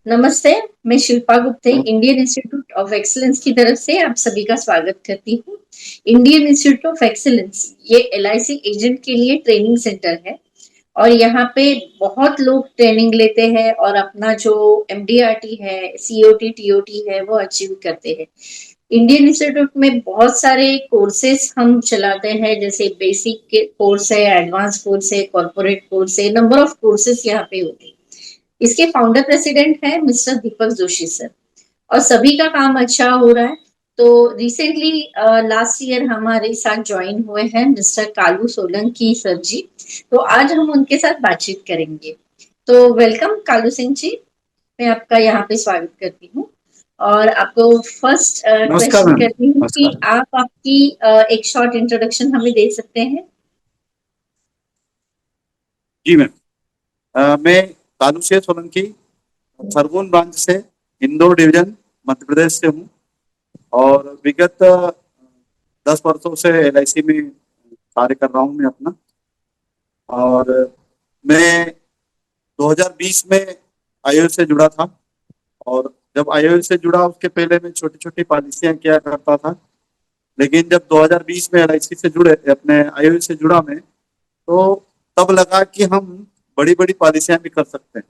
नमस्ते। मैं Shilpa Gupte Indian institute of excellence की तरफ से आप सभी का स्वागत करती हूँ। इंडियन इंस्टीट्यूट ऑफ एक्सीलेंस ये एलआईसी एजेंट के लिए ट्रेनिंग सेंटर है और यहाँ पे बहुत लोग ट्रेनिंग लेते हैं और अपना जो एमडीआरटी है, सीओटी, टीओटी है वो अचीव करते हैं। इंडियन इंस्टीट्यूट में बहुत सारे कोर्सेस हम चलाते हैं, जैसे बेसिक कोर्स है, एडवांस कोर्स है, कॉर्पोरेट कोर्स है, नंबर ऑफ कोर्सेस यहाँ पे होते हैं। इसके फाउंडर प्रेसिडेंट है मिस्टर दीपक जोशी सर और सभी का काम अच्छा हो रहा है। तो रिसेंटली लास्ट ईयर हमारे साथ ज्वाइन हुए हैं मिस्टर कालू सोलंकी सर जी। तो आज हम उनके साथ बातचीत करेंगे। तो वेलकम कालू सिंह जी, मैं आपका यहाँ पे स्वागत करती हूँ और आपको फर्स्ट नमस्कार क्वेश्चन मैम। करती हूँ कि नमस्कार। आप आपकी एक शॉर्ट इंट्रोडक्शन हमें दे सकते हैं। जी मैम। मैं कालू शेख सोलंकी खरगोन ब्रांच से इंदौर डिवीजन मध्य प्रदेश से हूँ और विगत 10 वर्षों से एलआईसी में कार्य कर रहा हूँ मैं अपना। और मैं 2020 में आईओ से जुड़ा था। और जब आईओ से जुड़ा उसके पहले मैं छोटी छोटी पॉलिसियां किया करता था। लेकिन जब 2020 में एलआईसी से जुड़े अपने आईओ से जुड़ा मैं, तो तब लगा कि हम बड़ी बड़ी पॉलिसियां भी कर सकते हैं।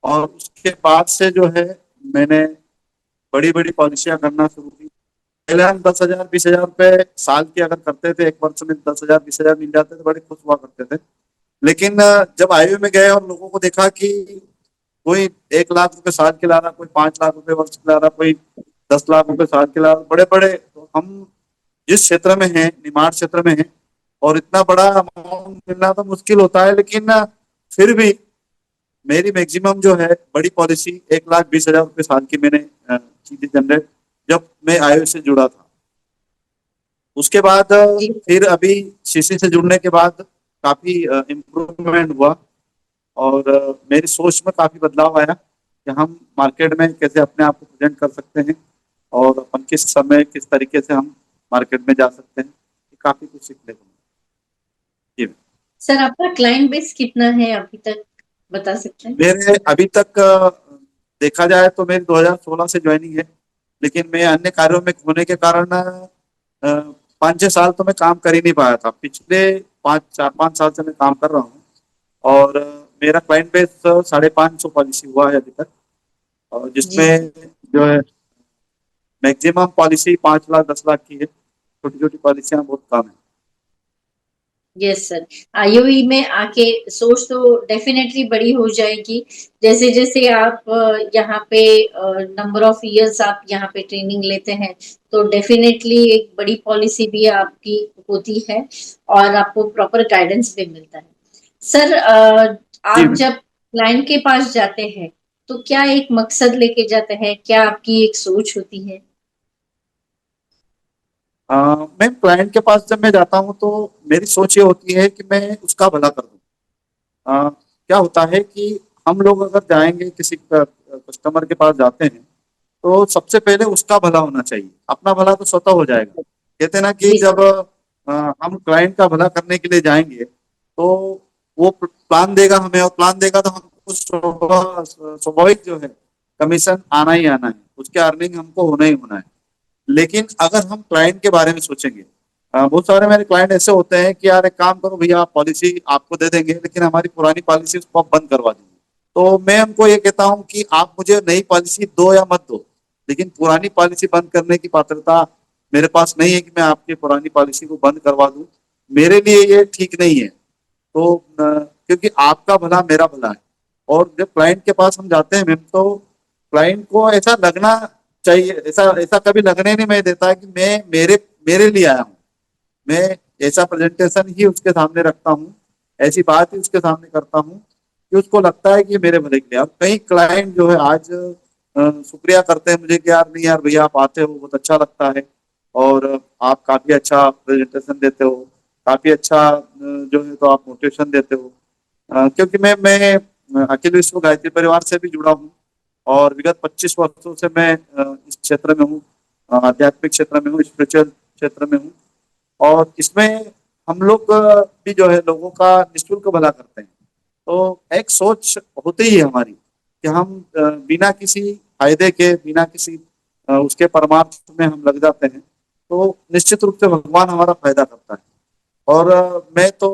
और उसके बाद से जो है मैंने बड़ी बड़ी पॉलिसियां करना शुरू की। पहले हम 10,000 20,000 रुपए साल के अगर करते थे, एक वर्ष में 10,000 20,000 मिल जाते थे, बड़े खुश हुआ करते थे। लेकिन जब आईओ में गए और लोगों को देखा कि कोई 1 लाख रुपए साल के ला रहा, कोई 5 लाख रुपए वर्ष के ला रहा, कोई 10 लाख रुपए साल के ला रहा, बड़े बड़े, तो हम जिस क्षेत्र में हैं, निर्माण क्षेत्र में हैं, और इतना बड़ा अमाउंट मिलना तो मुश्किल होता है। लेकिन फिर भी मेरी मैक्सिमम जो है बड़ी पॉलिसी 1,20,000 रुपए साल की मैंने की थी जनरेट, जब मैं आईओ से जुड़ा था। उसके बाद जी फिर अभी सीसी से जुड़ने के बाद काफी इम्प्रूवमेंट हुआ। और मेरी सोच में काफी बदलाव आया कि हम मार्केट में कैसे अपने आप को प्रेजेंट कर सकते हैं और अपन किस समय किस तरीके से हम मार्केट में जा सकते हैं। ये काफी कुछ सीखने को मिला। जी। सर, आपका क्लाइंट बेस कितना है अभी तक, बता सकते हैं? मेरे अभी तक देखा जाए तो मेरी 2016 से ज्वाइनिंग है। लेकिन मैं अन्य कार्यों में होने के कारण 5-6 साल तो मैं काम कर ही नहीं पाया था। पिछले 4-5 साल से मैं काम कर रहा हूँ। और मेरा क्लाइंट बेस 550 पॉलिसी हुआ है अभी तक। और जी जिसमें जो है मैक्सिमम पॉलिसी 5 लाख 10 लाख की है। छोटी छोटी पॉलिसियां बहुत कम है। Yes sir. आईओई में आके सोच तो डेफिनेटली बड़ी हो जाएगी। जैसे जैसे आप यहाँ पे नंबर ऑफ इयर्स आप यहाँ पे ट्रेनिंग लेते हैं, तो डेफिनेटली एक बड़ी पॉलिसी भी आपकी होती है और आपको प्रॉपर गाइडेंस भी मिलता है। सर, जी आप मैम। जब क्लाइंट के पास जाते हैं तो क्या एक मकसद लेके जाते हैं, क्या आपकी एक सोच होती है? मैं क्लाइंट के पास जब मैं जाता हूँ तो मेरी सोच ये होती है कि मैं उसका भला कर दूँ। क्या होता है कि हम लोग अगर जाएंगे किसी कस्टमर के पास जाते हैं, तो सबसे पहले उसका भला होना चाहिए। अपना भला तो स्वतः हो जाएगा। कहते हैं ना कि जी जब सर। हम क्लाइंट का भला करने के लिए जाएंगे, तो वो प्लान देगा हमें, और प्लान देगा तो हमको स्वाभाविक जो है कमीशन आना ही आना है, उसके अर्निंग हमको होना ही होना है। लेकिन अगर हम क्लाइंट के बारे में सोचेंगे, बहुत सारे मेरे क्लाइंट ऐसे होते हैं कि यार एक काम करो भैया, पॉलिसी आपको दे देंगे लेकिन हमारी पुरानी पॉलिसी उसको आप बंद करवा देंगे। तो मैं उनको ये कहता हूँ कि आप मुझे नई पॉलिसी दो या मत दो, लेकिन पुरानी पॉलिसी बंद करने की पात्रता मेरे पास नहीं है कि मैं आपकी पुरानी पॉलिसी को बंद करवा दूं। मेरे लिए ये ठीक नहीं है। तो क्योंकि आपका भला मेरा भला है। और जब क्लाइंट के पास हम जाते हैं मैम, तो क्लाइंट को ऐसा लगना चाहिए, ऐसा ऐसा कभी लगने नहीं मैं देता है कि मैं मेरे मेरे लिए आया हूँ। मैं ऐसा प्रेजेंटेशन ही उसके सामने रखता हूँ, ऐसी बात ही उसके सामने करता हूँ कि उसको लगता है कि ये मेरे भले के लिए। अब कई क्लाइंट जो है आज शुक्रिया करते हैं मुझे कि यार नहीं यार भैया, आप आते हो बहुत अच्छा लगता है, और आप काफी अच्छा प्रेजेंटेशन देते हो, काफी अच्छा जो है तो आप मोटिवेशन देते हो। क्योंकि मैं अखिल विश्व गायत्री परिवार से भी जुड़ा हूँ। और विगत 25 वर्षों से मैं इस क्षेत्र में हूँ, आध्यात्मिक क्षेत्र में हूँ, स्पिरिचुअल क्षेत्र में हूँ। और इसमें हम लोग भी जो है लोगों का निःशुल्क भला करते हैं। तो एक सोच होती ही है हमारी कि हम बिना किसी फायदे के, बिना किसी उसके परमार्थ में हम लग जाते हैं, तो निश्चित रूप से भगवान हमारा फायदा करता है। और मैं तो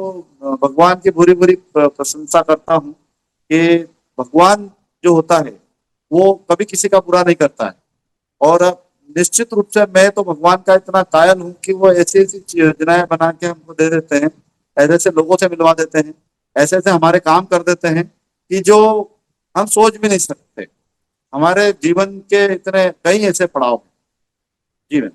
भगवान की बुरी बुरी प्रशंसा करता हूँ कि भगवान जो होता है वो कभी किसी का बुरा नहीं करता है। और निश्चित रूप से मैं तो भगवान का इतना कायल हूँ कि वो ऐसी ऐसी योजनाएं बना के हमको दे देते हैं, ऐसे ऐसे लोगों से मिलवा देते हैं, ऐसे ऐसे हमारे काम कर देते हैं कि जो हम सोच भी नहीं सकते। हमारे जीवन के इतने कई ऐसे पड़ाव हैं। जी मैम।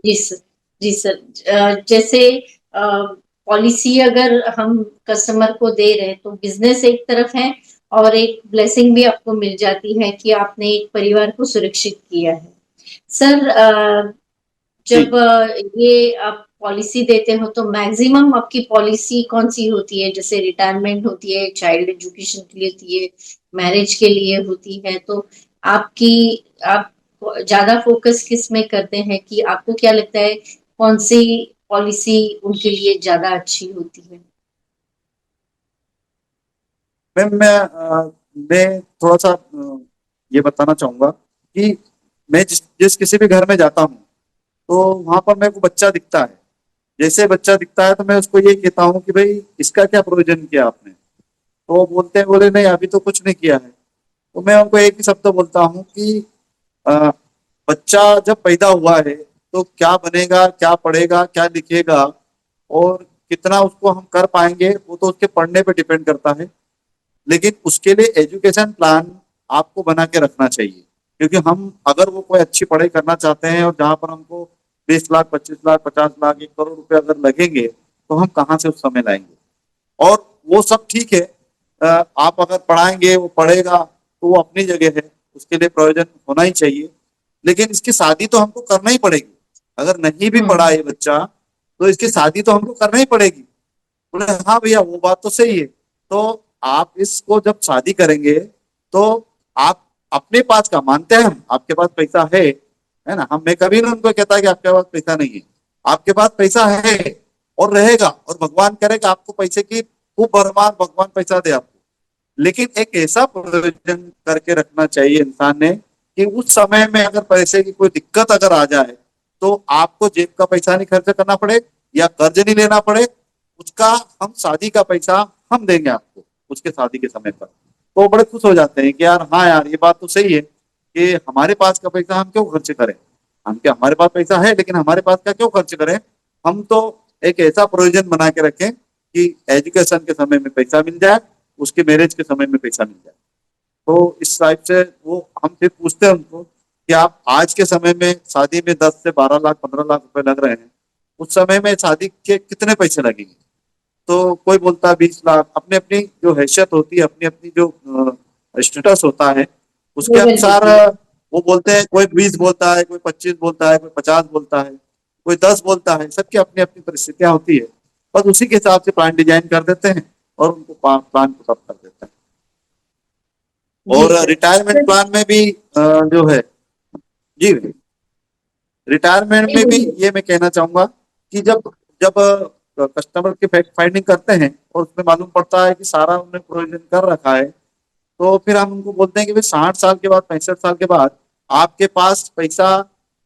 जी सर। जी सर। जैसे पॉलिसी अगर हम कस्टमर को दे रहे हैं तो बिजनेस एक तरफ है, और एक ब्लेसिंग भी आपको मिल जाती है कि आपने एक परिवार को सुरक्षित किया है। सर, जी जब ये आप पॉलिसी देते हो तो मैक्सिमम आपकी पॉलिसी कौन सी होती है? जैसे रिटायरमेंट होती है, चाइल्ड एजुकेशन के लिए होती है, मैरिज के लिए होती है, तो आपकी आप ज्यादा फोकस किस में करते हैं? कि आपको क्या लगता है कौन सी पॉलिसी उनके लिए ज्यादा अच्छी होती है? मैम, मैं थोड़ा सा ये बताना चाहूंगा कि मैं जिस जिस किसी भी घर में जाता हूँ तो वहां पर मेरे को बच्चा दिखता है। जैसे बच्चा दिखता है तो मैं उसको ये कहता हूँ कि भाई इसका क्या प्रोविजन किया आपने। तो वो बोलते हैं, बोले नहीं अभी तो कुछ नहीं किया है। तो मैं उनको एक ही शब्द बोलता हूँ कि अ, बच्चा जब पैदा हुआ है तो क्या बनेगा, क्या पढ़ेगा, क्या लिखेगा और कितना उसको हम कर पाएंगे वो तो उसके पढ़ने पे डिपेंड करता है। लेकिन उसके लिए एजुकेशन प्लान आपको बना के रखना चाहिए। क्योंकि हम अगर वो कोई अच्छी पढ़ाई करना चाहते हैं और जहां पर हमको 20 लाख, 25 लाख, 50 लाख, 1 करोड़ रुपए अगर लगेंगे तो हम कहाँ से उस समय लाएंगे। और वो सब ठीक है। आप अगर पढ़ाएंगे, वो पढ़ेगा तो वो अपनी जगह है, उसके लिए प्रयोजन होना ही चाहिए। लेकिन इसकी शादी तो हमको करना ही पड़ेगी। अगर नहीं भी पढ़ा हम्म। है बच्चा तो इसकी शादी तो हमको करना ही पड़ेगी। बोले हाँ भैया वो बात तो सही है। तो आप इसको जब शादी करेंगे तो आप अपने पास का मानते हैं, हम आपके पास पैसा है ना, हम मैं कभी नहीं उनको कहता कि आपके पास पैसा नहीं है। आपके पास पैसा है और रहेगा, और भगवान करेगा आपको पैसे की खूब भरमार भगवान पैसा दे आपको। लेकिन एक ऐसा प्रोविजन करके रखना चाहिए इंसान ने कि उस समय में अगर पैसे की कोई दिक्कत अगर आ जाए तो आपको जेब का पैसा नहीं खर्च करना पड़े या कर्ज नहीं लेना पड़े। उसका हम शादी का पैसा हम देंगे आपको उसके शादी के समय पर। तो वो बड़े खुश हो जाते हैं कि यार हाँ यार ये बात तो सही है कि हमारे पास का पैसा हम क्यों खर्च करें। हम क्या, हमारे पास पैसा है लेकिन हमारे पास का क्यों खर्च करें। हम तो एक ऐसा प्रोविजन बना के रखें कि एजुकेशन के समय में पैसा मिल जाए, उसके मैरिज के समय में पैसा मिल जाए। तो इस टाइप से वो हम फिर पूछते हैं उनको कि आप आज के समय में शादी में 10 से 12 लाख, 15 लाख रुपए लग रहे हैं, उस समय में शादी के कितने पैसे लगेंगे। तो कोई बोलता है 20 लाख। अपनी अपनी जो हैसियत होती है, अपनी अपनी जो स्टेटस होता है उसके लेवल अनुसार होती है। वो बोलते हैं। कोई 20 बोलता है, कोई 25 बोलता है, कोई 50 बोलता है, कोई 10 बोलता है। सबकी अपनी अपनी परिस्थितियां होती है। बस उसी के हिसाब से प्लान डिजाइन कर देते हैं और उनको प्लान को सब कर देते हैं। जी और सर। रिटायरमेंट प्लान में भी जो है, जी रिटायरमेंट में भी ये मैं कहना चाहूंगा कि जब जब कस्टमर की फैक्ट फाइंडिंग करते हैं और उसमें मालूम पड़ता है कि सारा उन्होंने प्रोविजन कर रखा है, तो फिर हम उनको बोलते हैं कि भाई 60 साल के बाद, 65 साल के बाद आपके पास पैसा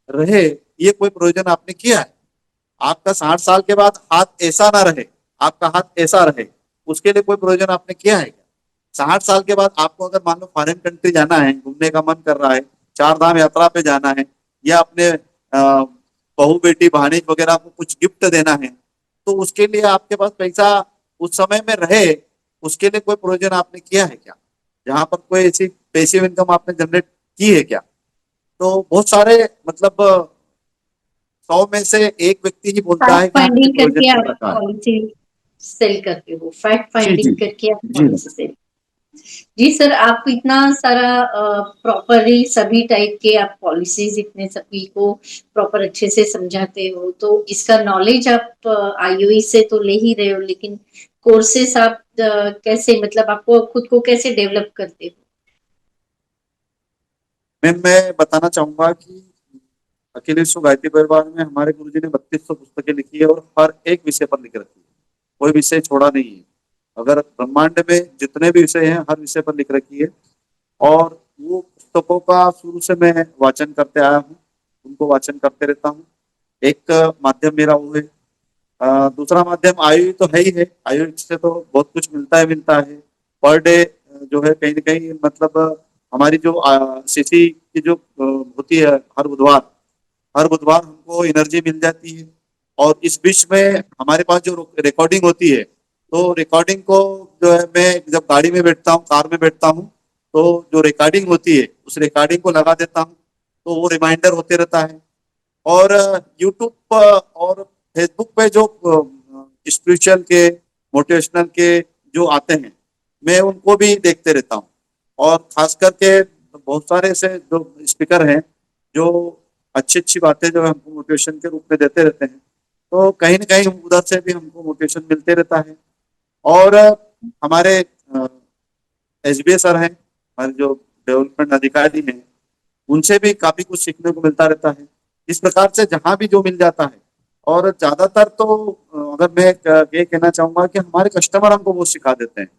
रहे, ये कोई प्रोविजन आपने किया है। आपका 60 साल के बाद हाथ ऐसा ना रहे, आपका हाथ ऐसा रहे, उसके लिए कोई प्रोविजन आपने किया है क्या। 60 साल के बाद आपको अगर मान लो फॉरेन कंट्री जाना है, घूमने का मन कर रहा है, 4 धाम यात्रा पे जाना है, या अपने बहू बेटी भाणेज वगैरह को कुछ गिफ्ट देना है, तो उसके लिए आपके पास पैसा उस समय में रहे, उसके लिए कोई प्रोविजन आपने किया है क्या। जहां पर कोई ऐसी पैसिव इनकम आपने जनरेट की है क्या। तो बहुत सारे मतलब 100 में से एक व्यक्ति ही बोलता फैक्ट है कि हाँ मैंने फाइंडिंग प्रोविजन करके कर आप रखा है। पॉलिसी सेल करते हो, फैक्ट जी जी। फाइंडिंग करके आप जी पॉलिसी सेल। जी सर, आप इतना सारा प्रॉपरली सभी टाइप के आप पॉलिसीज इतने सभी को प्रॉपर अच्छे से समझाते हो, तो इसका नॉलेज आप आईओई से तो ले ही रहे हो, लेकिन कोर्सेस आप कैसे, मतलब आपको खुद को कैसे डेवलप करते हो? मैं बताना चाहूंगा कि अखिलेश गायत्री परिवार में हमारे गुरुजी ने 3200 पुस्तकें लिखी है और हर एक विषय पर लिख रखी है। कोई विषय छोड़ा नहीं है। अगर ब्रह्मांड में जितने भी विषय हैं हर विषय पर लिख रखी है। और वो पुस्तकों का शुरू से मैं वाचन करते आया हूँ, उनको वाचन करते रहता हूँ। एक माध्यम मेरा वो है। दूसरा माध्यम आयु तो है ही है, आयु से तो बहुत कुछ मिलता है पर डे। जो है कहीं ना कहीं मतलब हमारी जो सीसी की जो होती है हर बुधवार हमको एनर्जी मिल जाती है। और इस बीच में हमारे पास जो रिकॉर्डिंग होती है, तो रिकॉर्डिंग को जो है मैं जब गाड़ी में बैठता हूँ, कार में बैठता हूँ, तो जो रिकॉर्डिंग होती है उस रिकॉर्डिंग को लगा देता हूँ, तो वो रिमाइंडर होते रहता है। और यूट्यूब और फेसबुक पे जो स्पिरिचुअल के, मोटिवेशनल के जो आते हैं, मैं उनको भी देखते रहता हूँ। और खास करके बहुत सारे ऐसे जो स्पीकर हैं जो अच्छी अच्छी बातें जो है हमको मोटिवेशन के रूप में देते रहते हैं, तो कहीं ना कहीं उधर से भी हमको मोटिवेशन मिलते रहता है। और हमारे एसबीए सर हैं, हमारे जो डेवलपमेंट अधिकारी हैं, उनसे भी काफी कुछ सीखने को मिलता रहता है। इस प्रकार से जहां भी जो मिल जाता है। और ज्यादातर तो अगर मैं ये कहना चाहूंगा कि हमारे कस्टमर हमको बहुत सिखा देते हैं,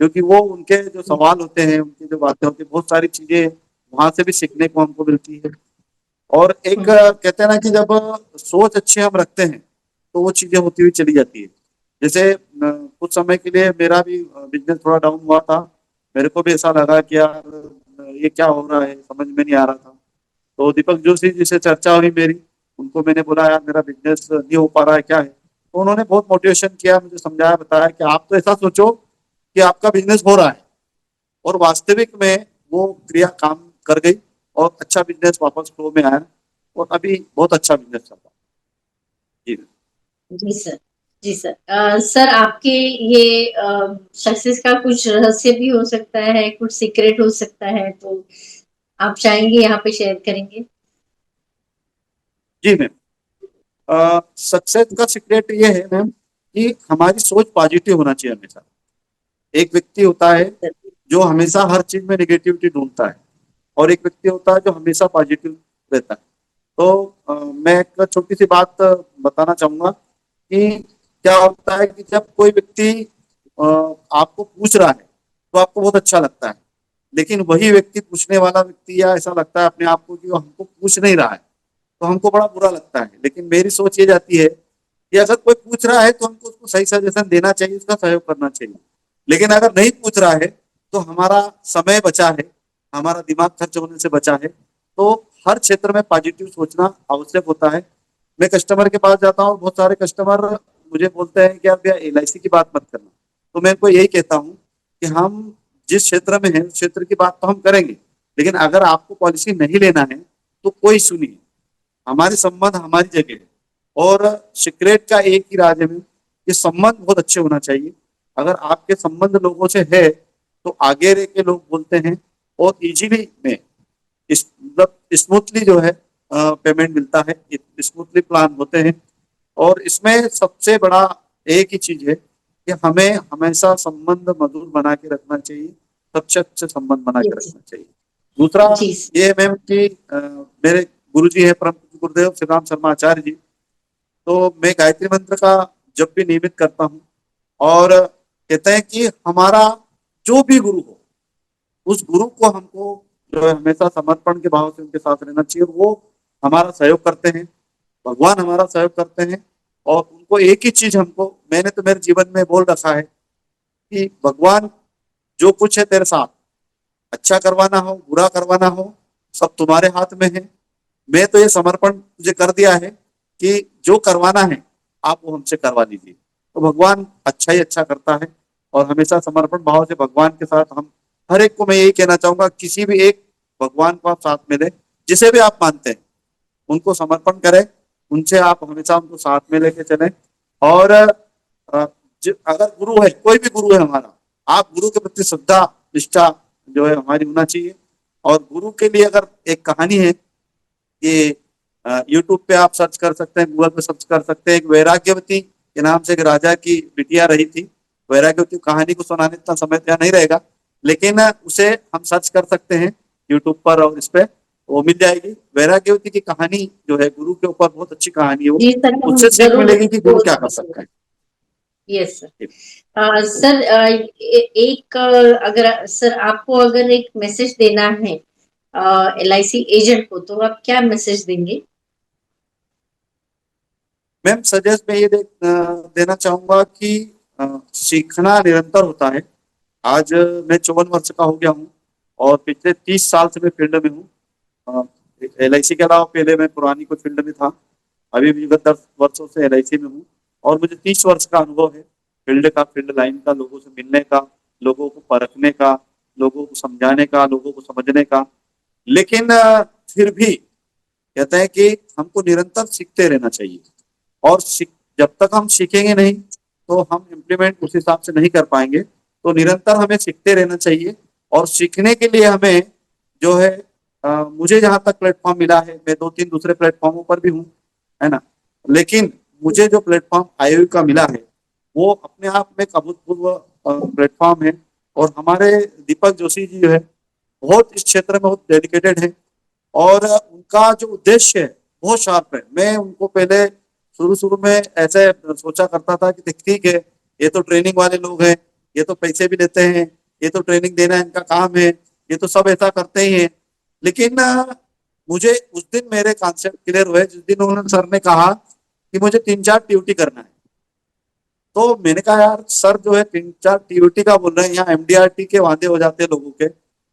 क्योंकि वो उनके जो सवाल होते हैं, उनकी जो बातें होती है, बहुत सारी चीजें वहां से भी सीखने को हमको मिलती है। और एक कहते हैं ना कि जब सोच अच्छी हम रखते हैं तो वो चीजें होती हुई चली जाती है। जैसे कुछ समय के लिए मेरा भी बिजनेस थोड़ा डाउन हुआ था। मेरे को भी ऐसा लगा कि यार ये क्या हो रहा है, समझ में नहीं आ रहा था। तो दीपक जोशी जी से चर्चा हुई मेरी, उनको मैंने बोला यार मेरा बिजनेस नहीं हो पा रहा है, क्या है। तो उन्होंने बहुत मोटिवेशन किया, मुझे समझाया, बताया कि आप तो ऐसा सोचो कि आपका बिजनेस हो रहा है। और वास्तविक में वो क्रिया काम कर गई और अच्छा बिजनेस वापस फ्लो में आया। और अभी बहुत अच्छा बिजनेस चल रहा है। जी। जी सर। जी सर। सर आपके ये सक्सेस का कुछ रहस्य भी हो सकता है, कुछ सीक्रेट हो सकता है, तो आप चाहेंगे यहाँ पे शेयर करेंगे? जी मैम, सक्सेस का सीक्रेट ये है मैम कि हमारी सोच पॉजिटिव होना चाहिए हमेशा। एक व्यक्ति होता है सर। जो हमेशा हर चीज में निगेटिविटी ढूंढता है, और एक व्यक्ति होता है जो हमेशा पॉजिटिव रहता है। तो मैं एक छोटी सी बात बताना चाहूंगा कि क्या होता है कि जब कोई व्यक्ति आपको पूछ रहा है तो आपको बहुत अच्छा लगता है। लेकिन वही व्यक्ति, पूछने वाला व्यक्ति, या ऐसा लगता है अपने आप को कि वो हमको पूछ नहीं रहा है, तो हमको बड़ा बुरा लगता है। लेकिन मेरी सोच ये जाती है कि अगर कोई पूछ रहा है तो हमको उसको सही सजेशन देना चाहिए, उसका सहयोग करना चाहिए। लेकिन अगर नहीं पूछ रहा है तो हमारा समय बचा है, हमारा दिमाग खर्च होने से बचा है। तो हर क्षेत्र में पॉजिटिव सोचना आवश्यक होता है। मैं कस्टमर के पास जाता हूँ, बहुत सारे कस्टमर मुझे बोलते हैं कि आप भैया एलआईसी की बात मत करना। तो मैं उनको यही कहता हूँ कि हम जिस क्षेत्र में हैं उस क्षेत्र की बात तो हम करेंगे, लेकिन अगर आपको पॉलिसी नहीं लेना है तो कोई सुनिए, हमारे संबंध हमारी जगह है। और सीक्रेट का एक ही राज है कि संबंध बहुत अच्छे होना चाहिए। अगर आपके संबंध लोगों से है तो आगे रह के लोग बोलते हैं, और इजीली में मतलब स्मूथली जो है पेमेंट मिलता है, स्मूथली प्लान होते हैं। और इसमें सबसे बड़ा एक ही चीज है कि हमें हमेशा संबंध मधुर बना के रखना चाहिए, सबसे अच्छे संबंध बना के जी। रखना चाहिए। दूसरा जी। ये मैम कि मेरे गुरु जी है परम पूज्य गुरुदेव श्री राम शर्मा आचार्य जी। तो मैं गायत्री मंत्र का जब भी नियमित करता हूँ, और कहते हैं कि हमारा जो भी गुरु हो, उस गुरु को हमको जो है हमेशा समर्पण के भाव से उनके साथ रहना चाहिए। वो हमारा सहयोग करते हैं, भगवान हमारा सहयोग करते हैं। और उनको एक ही चीज हमको, मैंने तो मेरे जीवन में बोल रखा है कि भगवान जो कुछ है तेरे साथ, अच्छा करवाना हो बुरा करवाना हो, सब तुम्हारे हाथ में है। मैं तो ये समर्पण तुझे कर दिया है कि जो करवाना है आप वो हमसे करवा लीजिए। तो भगवान अच्छा ही अच्छा करता है। और हमेशा समर्पण भाव से भगवान के साथ हम, हर एक को मैं यही कहना चाहूंगा, किसी भी एक भगवान को आप साथ में लें, जिसे भी आप मानते हैं उनको समर्पण करें, उनसे आप हमेशा उनको साथ में लेके चलें। और अगर गुरु है, कोई भी गुरु है हमारा, आप गुरु के प्रति श्रद्धा निष्ठा जो है हमारी होना चाहिए। और गुरु के लिए अगर एक कहानी है कि यूट्यूब पे आप सर्च कर सकते हैं, गूगल पे सर्च कर सकते हैं, एक वैराग्यवती के नाम से एक राजा की बिटिया रही थी। वैराग्यवती कहानी को सुनाने इतना समय तो नहीं रहेगा, लेकिन उसे हम सर्च कर सकते हैं यूट्यूब पर, और इस पे वो मिल जाएगी। वैराग्यवती की कहानी जो है गुरु के ऊपर बहुत अच्छी कहानी है वो, जी सर, हम उससे सीख जरूर मिलेगी कि उसको गुरु क्या कर सकते देखेंगे। हैं। Yes sir. सर, एक अगर सर आपको अगर एक मैसेज देना है LIC एजेंट को, तो आप क्या मैसेज देंगे? मैम सजेस्ट मैं ये देना चाहूंगा कि सीखना निरंतर होता है। आज मैं 54 वर्ष का हो गया हूँ और पिछले 30 साल से मैं फील्ड में हूँ। LIC के अलावा पहले मैं पुरानी कोई फील्ड में था। अभी भी विगत 10 वर्षों से LIC में हूँ और मुझे 30 वर्ष का अनुभव है फील्ड का, फील्ड लाइन का, लोगों से मिलने का, लोगों को परखने का, लोगों को समझाने का, लोगों को समझने का। लेकिन फिर भी कहते हैं कि हमको निरंतर सीखते रहना चाहिए और जब तक हम सीखेंगे नहीं तो हम इम्प्लीमेंट उस हिसाब से नहीं कर पाएंगे। तो निरंतर हमें सीखते रहना चाहिए और सीखने के लिए हमें जो है मुझे जहां तक प्लेटफॉर्म मिला है, मैं 2-3 दूसरे प्लेटफॉर्मों पर भी हूँ, है ना। लेकिन मुझे जो प्लेटफॉर्म IIU का मिला है वो अपने आप में एक अभूतपूर्व प्लेटफॉर्म है। और हमारे दीपक जोशी जी जो है बहुत इस क्षेत्र में बहुत डेडिकेटेड है और उनका जो उद्देश्य है बहुत शार्प है। मैं उनको पहले शुरू शुरू में ऐसे सोचा करता था कि ठीक है, ये तो ट्रेनिंग वाले लोग हैं, ये तो पैसे भी लेते हैं, ये तो ट्रेनिंग देना इनका काम है, ये तो सब ऐसा करते ही हैं। लेकिन मुझे उस दिन मेरे कॉन्सेप्ट क्लियर हुए जिस दिन उन्होंने सर ने कहा कि मुझे 3-4 टीयूटी करना है। तो मैंने कहा यार सर जो है 3-4 टीयूटी का बोल रहे हैं, यहाँ MDRT के वादे हो जाते हैं लोगों के।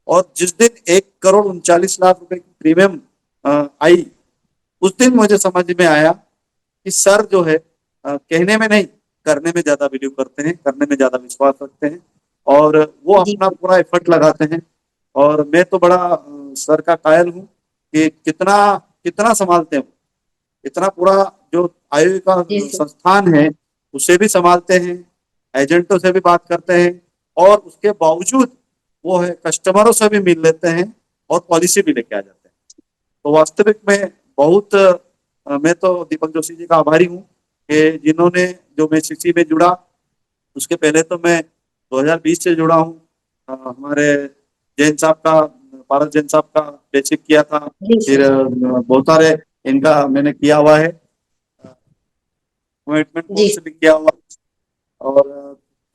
और जिस दिन 1 करोड़ 39 लाख रुपए की प्रीमियम आई, उस दिन मुझे समझ में आया कि सर जो है कहने में नहीं करने में ज्यादा बिलीव करते हैं, करने में ज्यादा विश्वास रखते हैं और वो जी अपना पूरा एफर्ट लगाते हैं। और मैं तो बड़ा सर का कायल हूँ कि कितना कितना संभालते हैं। इतना पूरा जो IIU का जी सर। संस्थान है उसे भी संभालते हैं, एजेंटों से भी बात करते हैं और उसके बावजूद वो है कस्टमरों से भी मिल लेते हैं और पॉलिसी भी लेके आ जाते हैं। तो वास्तविक में बहुत मैं तो दीपक जोशी जी का आभारी हूँ कि जिन्होंने, जो मैं CC में जुड़ा उसके पहले तो मैं 2020 से जुड़ा हूँ। हमारे जैन साहब का, पारस जैन साहब का बेसिक किया था। जी फिर सर। बहुत सारे इनका मैंने किया हुआ है, कमिटमेंट जी। कोर्स भी किया हुआ और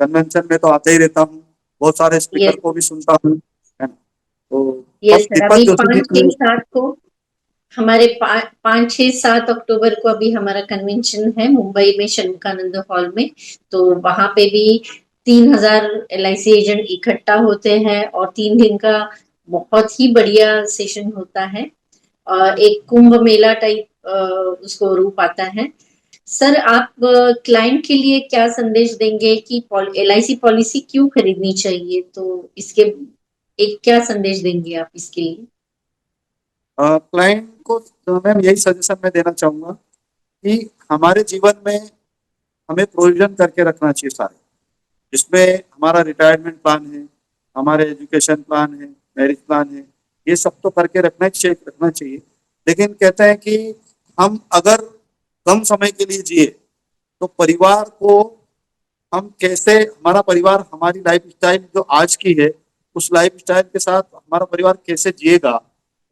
कन्वेंशन में तो आते ही रहता हूँ, बहुत सारे स्पीकर यस। को भी सुनता हूँ, है ना। तो यस अब सर, दीपक अभी जोशी जी पाँच की। छह सात को हमारे 5, 6, 7 अक्टूबर को अभी हमारा कन्वेंशन है मुंबई में शनमुखानंद हॉल में। तो वहां पे भी 3,000 LIC एजेंट इकट्ठा होते हैं और 3 दिन का बहुत ही बढ़िया सेशन होता है। एक कुंभ मेला टाइप उसको रूप आता है। सर, आप क्लाइंट के लिए क्या संदेश देंगे कि LIC पॉलिसी क्यों खरीदनी चाहिए? तो इसके एक क्या संदेश देंगे आप इसके लिए? क्लाइंट को मैम यही सजेशन मैं देना चाहूंगा कि हमारे जीवन में हमें प्रोविजन करके रखना चाहिए सारे, जिसमें हमारा रिटायरमेंट प्लान है, हमारे एजुकेशन प्लान है, मैरिज प्लान है, ये सब तो करके रखना चाहिए। लेकिन कहते हैं कि हम अगर कम समय के लिए जिए तो परिवार को हम कैसे, हमारा परिवार हमारी लाइफ स्टाइल जो आज की है उस लाइफ स्टाइल के साथ हमारा परिवार कैसे जिएगा,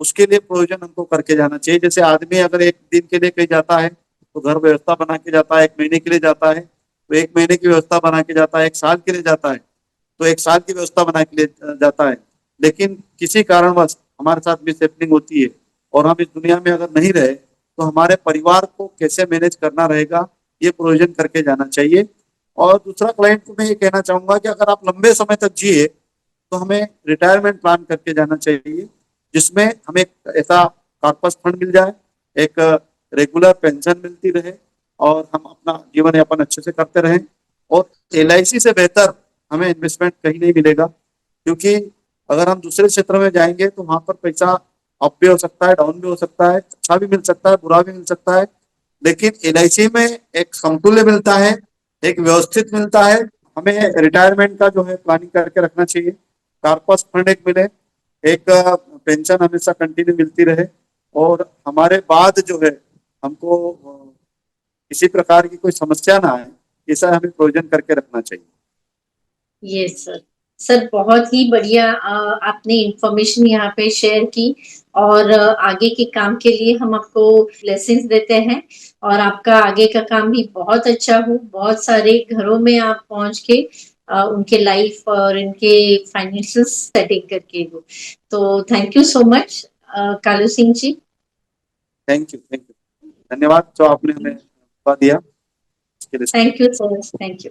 उसके लिए प्रोविजन हमको करके जाना चाहिए। जैसे आदमी अगर एक दिन के लिए कहीं जाता है तो घर व्यवस्था बना के जाता है, 1 महीने के लिए जाता है तो 1 महीने की व्यवस्था बना के जाता है, 1 साल के लिए जाता है तो 1 साल की व्यवस्था बना के लिए जाता है। लेकिन किसी कारणवश हमारे साथ मिसहैपनिंग होती है और हम इस दुनिया में अगर नहीं रहे तो हमारे परिवार को कैसे मैनेज करना रहेगा, ये प्रोविजन करके जाना चाहिए। और दूसरा क्लाइंट को मैं ये कहना चाहूंगा कि अगर आप लंबे समय तक जिए तो हमें रिटायरमेंट प्लान करके जाना चाहिए, जिसमें हमें एक ऐसा कॉर्पस फंड मिल जाए, एक रेगुलर पेंशन मिलती रहे और हम अपना जीवन यापन अच्छे से करते रहें। और LIC से बेहतर हमें इन्वेस्टमेंट कहीं नहीं मिलेगा, क्योंकि अगर हम दूसरे क्षेत्र में जाएंगे तो वहां पर पैसा अप भी हो सकता है, डाउन भी हो सकता है, अच्छा भी मिल सकता है, बुरा भी मिल सकता है। लेकिन LIC में एक समतुल्य मिलता है, एक व्यवस्थित मिलता है। हमें रिटायरमेंट का जो है प्लानिंग करके रखना चाहिए, कार्पस फंड एक मिले, एक पेंशन हमेशा कंटिन्यू मिलती रहे और हमारे बाद जो है हमको किसी प्रकार की कोई समस्या ना आए, ऐसा हमें प्रोविजन करके रखना चाहिए। Yes sir. सर बहुत ही बढ़िया आपने इंफॉर्मेशन यहाँ पे शेयर की और आगे के काम के लिए हम आपको ब्लेसिंग्स देते हैं और आपका आगे का काम भी बहुत अच्छा हो, बहुत सारे घरों में आप पहुंच के उनके लाइफ और इनके फाइनेंशियल सेटिंग करके दो। तो thank you so much Kalu Singh ji. Thank you धन्यवाद जो आपने हमें मौका दिया इसके लिए। Thank you sir, thank you.